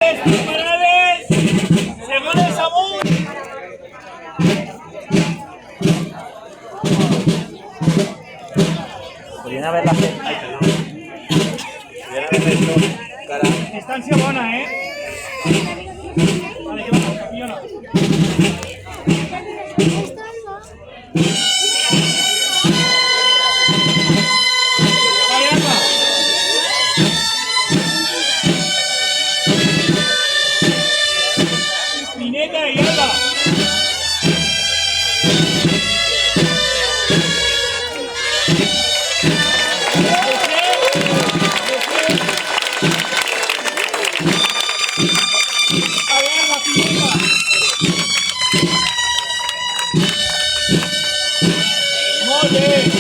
Parades, según el sabor. Podrían haber la gente. Ay, perdón. Podrían haber hecho cara. Distancia buena, Vale, que vamos, campeona. Vale, Alba. Pineta y Alba. Molt bé!